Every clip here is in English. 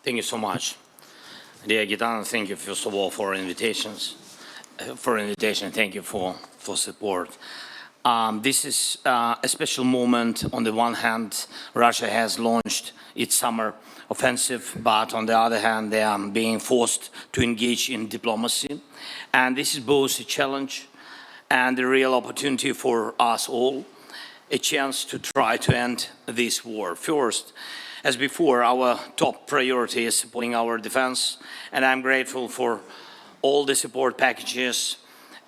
Thank you so much. Dear Gitana, thank you first of all for invitations. Thank you for support. This is a special moment. On the one hand, Russia has launched its summer offensive, but on the other hand, they are being forced to engage in diplomacy. And this is both a challenge and a real opportunity for us all, a chance to try to end this war. First, as before, our top priority is supporting our defense, and I'm grateful for all the support packages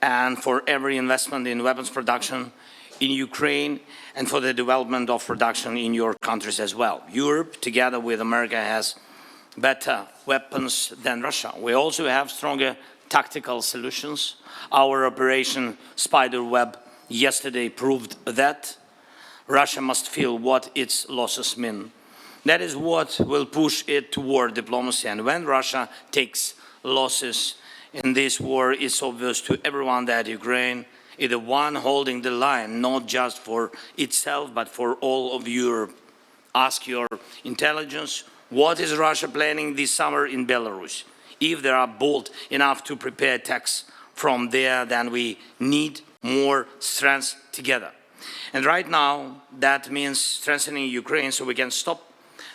and for every investment in weapons production in Ukraine and for the development of production in your countries as well. Europe, together with America, has better weapons than Russia. We also have stronger tactical solutions. Our Operation Spiderweb yesterday proved that Russia must feel what its losses mean. That is what will push it toward diplomacy. And when Russia takes losses in this war, it's obvious to everyone that Ukraine is the one holding the line, not just for itself, but for all of Europe. Ask your intelligence, what is Russia planning this summer in Belarus? If they are bold enough to prepare attacks from there, then we need more strength together. And right now, that means strengthening Ukraine so we can stop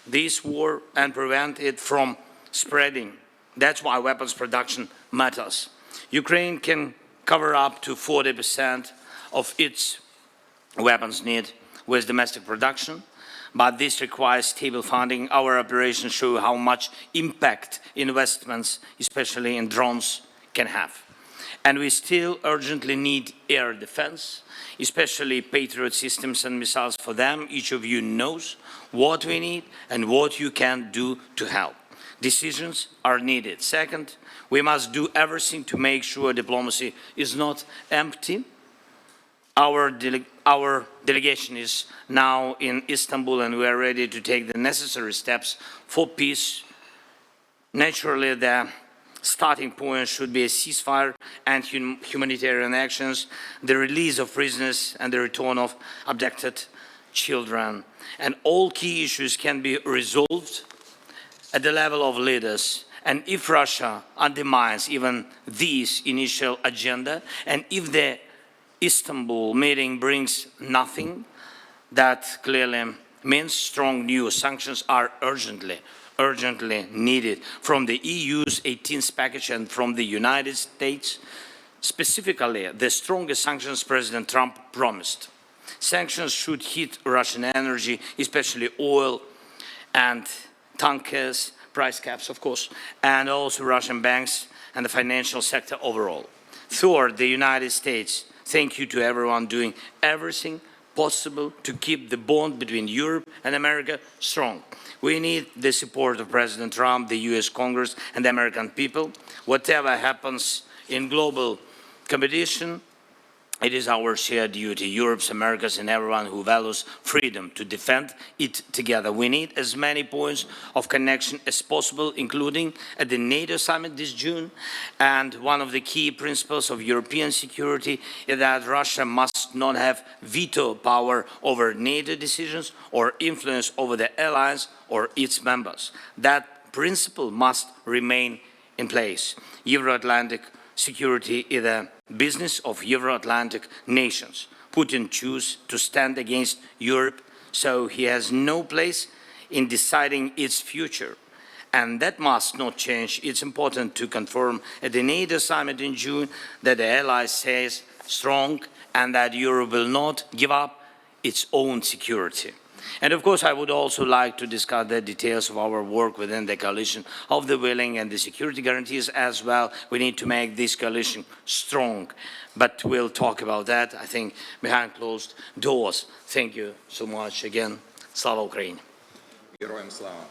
this war and prevent it from spreading. That's why weapons production matters. Ukraine can cover up to 40% of its weapons need with domestic production, but this requires stable funding. Our operations show how much impact investments, especially in drones, can have. And we still urgently need air defense, especially Patriot systems and missiles for them. Each of you knows what we need and what you can do to help. Decisions are needed. Second, we must do everything to make sure diplomacy is not empty. Our delegation is now in Istanbul and we are ready to take the necessary steps for peace. Naturally, the starting point should be a ceasefire and humanitarian actions, the release of prisoners and the return of abducted children. And all key issues can be resolved at the level of leaders. And if Russia undermines even this initial agenda, and if the Istanbul meeting brings nothing, that clearly means strong new sanctions are urgently needed from the EU's 18th package and from the United States, specifically the strongest sanctions President Trump promised. Sanctions should hit Russian energy, especially oil and tankers, price caps, of course, and also Russian banks and the financial sector overall. Third, the United States. Thank you to everyone doing everything possible to keep the bond between Europe and America strong. We need the support of President Trump, the US Congress, and the American people. Whatever happens in global competition, it is our shared duty, Europe's, America's, and everyone who values freedom to defend it together. We need as many points of connection as possible, including at the NATO summit this June. And one of the key principles of European security is that Russia must not have veto power over NATO decisions or influence over the allies or its members. That principle must remain in place. Euro-Atlantic security is a business of Euro-Atlantic nations. Putin chose to stand against Europe, so he has no place in deciding its future. And that must not change. It's important to confirm at the NATO summit in June that the allies stays strong and that Europe will not give up its own security. And of course, I would also like to discuss the details of our work within the coalition of the willing and the security guarantees as well. We need to make this coalition strong, but we'll talk about that, I think, behind closed doors. Thank you so much again. Slava Ukraini. Героям слава.